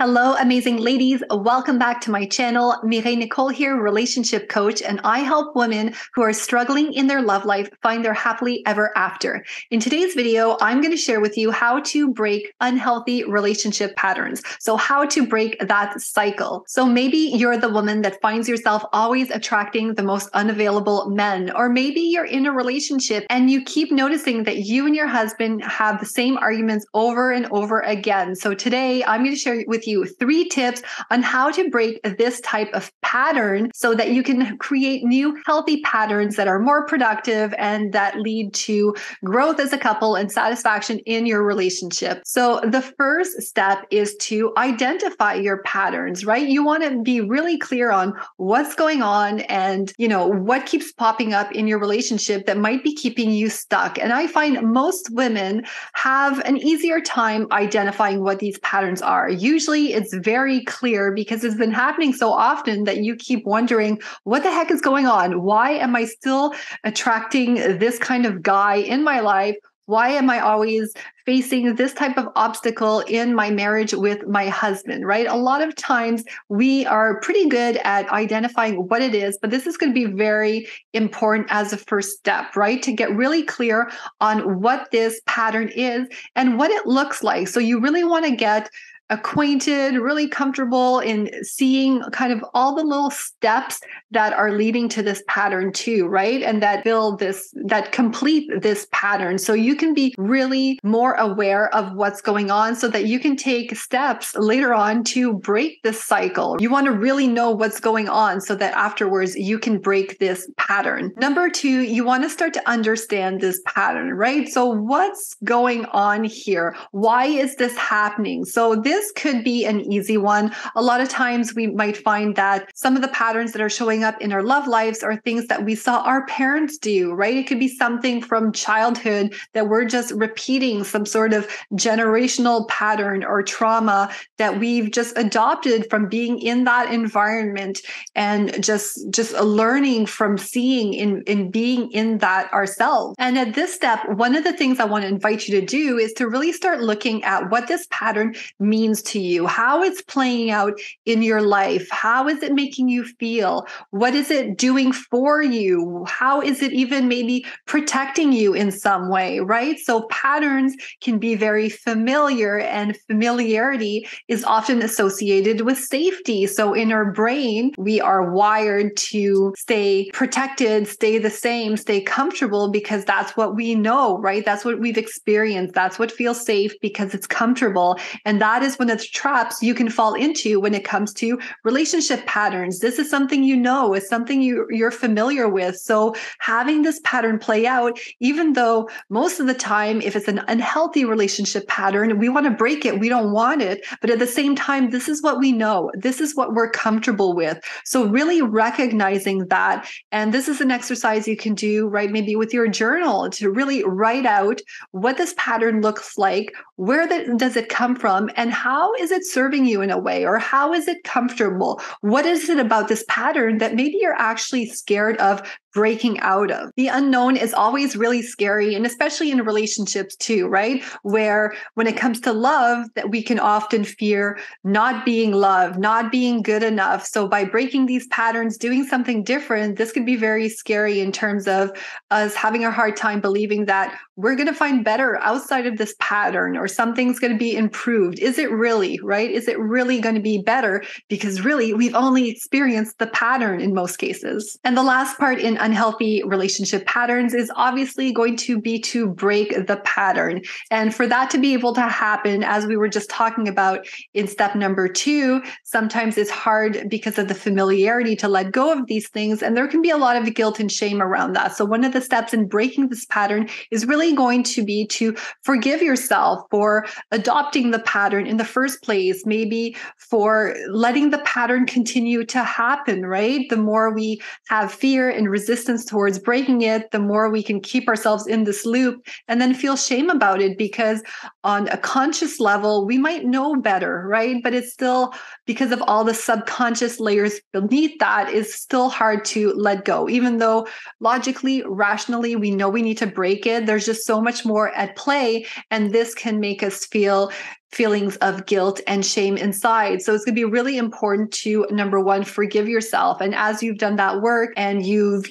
Hello, amazing ladies. Welcome back to my channel. Mireille Nicole here, relationship coach, and I help women who are struggling in their love life find their happily ever after. In today's video, I'm going to share with you how to break unhealthy relationship patterns. So how to break that cycle. So maybe you're the woman that finds yourself always attracting the most unavailable men, or maybe you're in a relationship and you keep noticing that you and your husband have the same arguments over and over again. So today I'm going to share with you 3 tips on how to break this type of pattern so that you can create new healthy patterns that are more productive and that lead to growth as a couple and satisfaction in your relationship. So the first step is to identify your patterns, right? You want to be really clear on what's going on and, what keeps popping up in your relationship that might be keeping you stuck. And I find most women have an easier time identifying what these patterns are. Usually it's very clear because it's been happening so often that you keep wondering, what the heck is going on? Why am I still attracting this kind of guy in my life? Why am I always facing this type of obstacle in my marriage with my husband, right? A lot of times we are pretty good at identifying what it is, but this is going to be very important as a first step, right? To get really clear on what this pattern is and what it looks like. So you really want to get acquainted, really comfortable in seeing kind of all the little steps that are leading to this pattern too, right? And that complete this pattern. So you can be really more aware of what's going on so that you can take steps later on to break this cycle. You want to really know what's going on so that afterwards you can break this pattern. Number 2, you want to start to understand this pattern, right? So what's going on here? Why is this happening? So this could be an easy one. A lot of times we might find that some of the patterns that are showing up in our love lives are things that we saw our parents do, right? It could be something from childhood that we're just repeating, some sort of generational pattern or trauma that we've just adopted from being in that environment and just learning from seeing in being in that ourselves. And at this step, one of the things I want to invite you to do is to really start looking at what this pattern means to you, how it's playing out in your life. How is it making you feel? What is it doing for you? How is it even maybe protecting you in some way, right? So patterns can be very familiar, and familiarity is often associated with safety. So in our brain, we are wired to stay protected, stay the same, stay comfortable because that's what we know, right? That's what we've experienced. That's what feels safe because it's comfortable. And that is one of the traps you can fall into when it comes to relationship patterns. This is something it's something you're familiar with. So having this pattern play out, even though most of the time, if it's an unhealthy relationship pattern, we want to break it. We don't want it. But at the same time, this is what we know. This is what we're comfortable with. So really recognizing that. And this is an exercise you can do, right? Maybe with your journal to really write out what this pattern looks like, where does it come from, and how is it serving you in a way, or how is it comfortable? What is it about this pattern that maybe you're actually scared of breaking out of? The unknown is always really scary, and especially in relationships too, right? Where when it comes to love, that we can often fear not being loved, not being good enough. So by breaking these patterns, doing something different, this could be very scary in terms of us having a hard time believing that we're going to find better outside of this pattern, or something's going to be improved. Is it really, right? Is it really going to be better? Because really, we've only experienced the pattern in most cases. And the last part in unhealthy relationship patterns is obviously going to be to break the pattern. And for that to be able to happen, as we were just talking about in step number 2, sometimes it's hard because of the familiarity to let go of these things. And there can be a lot of guilt and shame around that. So one of the steps in breaking this pattern is really going to be to forgive yourself for adopting the pattern in the first place, maybe for letting the pattern continue to happen, right? The more we have fear and resistance towards breaking it, the more we can keep ourselves in this loop and then feel shame about it, because on a conscious level, we might know better, right? But it's still, because of all the subconscious layers beneath that, is still hard to let go. Even though logically, rationally, we know we need to break it, there's just so much more at play. And this can make us feel feelings of guilt and shame inside. So it's going to be really important to, number one, forgive yourself. And as you've done that work and you've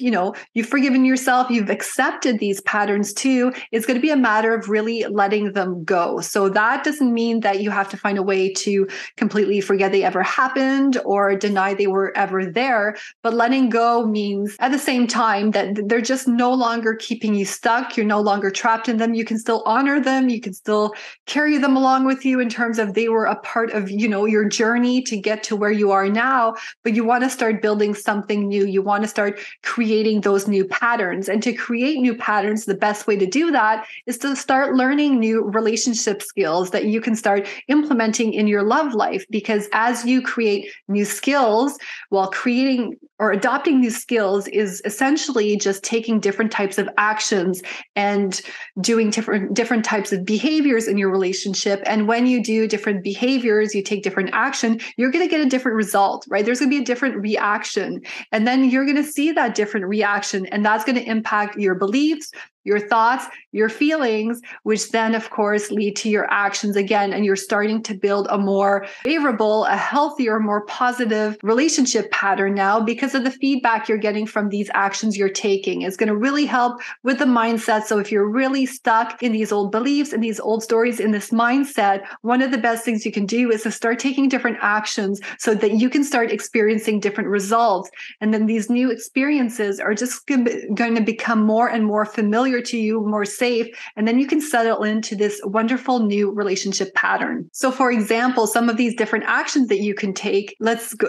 forgiven yourself, you've accepted these patterns too, it's going to be a matter of really letting them go. So that doesn't mean that you have to find a way to completely forget they ever happened or deny they were ever there. But letting go means at the same time that they're just no longer keeping you stuck. You're no longer trapped in them. You can still honor them. You can still carry them along with you in terms of they were a part of, your journey to get to where you are now, but you want to start building something new. You want to start creating those new patterns. And to create new patterns, the best way to do that is to start learning new relationship skills that you can start implementing in your love life. Because as you create new skills, while creating or adopting these skills is essentially just taking different types of actions and doing different types of behaviors in your relationship. And when you do different behaviors, you take different action, you're going to get a different result, right? There's going to be a different reaction. And then you're going to see that different reaction, and that's going to impact your beliefs, your thoughts, your feelings, which then, of course, lead to your actions again. And you're starting to build a more favorable, a healthier, more positive relationship pattern now because of the feedback you're getting from these actions you're taking. It's going to really help with the mindset. So if you're really stuck in these old beliefs and these old stories in this mindset, one of the best things you can do is to start taking different actions so that you can start experiencing different results. And then these new experiences are just going to become more and more familiar to you, more safe, and then you can settle into this wonderful new relationship pattern. So for example, some of these different actions that you can take,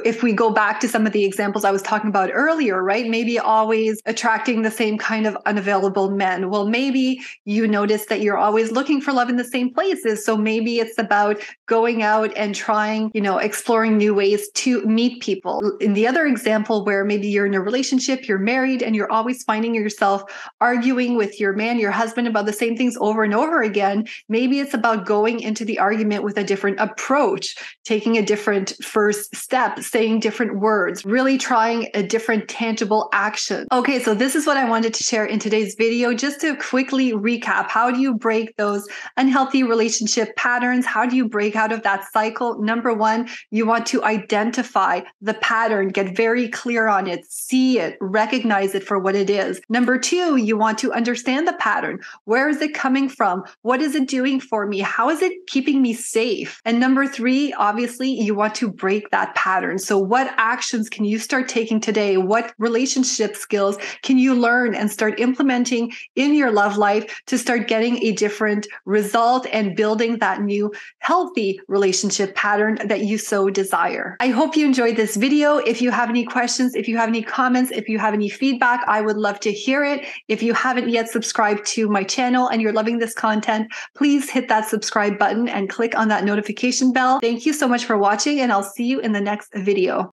if we go back to some of the examples I was talking about earlier, right? Maybe always attracting the same kind of unavailable men. Well, maybe you notice that you're always looking for love in the same places. So maybe it's about going out and trying, exploring new ways to meet people. In the other example where maybe you're in a relationship, you're married, and you're always finding yourself arguing with your man, your husband, about the same things over and over again, maybe it's about going into the argument with a different approach, taking a different first step, saying different words, really trying a different tangible action. Okay, so this is what I wanted to share in today's video. Just to quickly recap, how do you break those unhealthy relationship patterns? How do you break out of that cycle? Number one, you want to identify the pattern, get very clear on it, see it, recognize it for what it is. Number two, you want to understand the pattern. Where is it coming from? What is it doing for me? How is it keeping me safe? And number three, obviously, you want to break that pattern. So what actions can you start taking today? What relationship skills can you learn and start implementing in your love life to start getting a different result and building that new healthy relationship pattern that you so desire? I hope you enjoyed this video. If you have any questions, if you have any comments, if you have any feedback, I would love to hear it. If you haven't yet subscribed to my channel and you're loving this content, please hit that subscribe button and click on that notification bell. Thank you so much for watching, and I'll see you in the next video.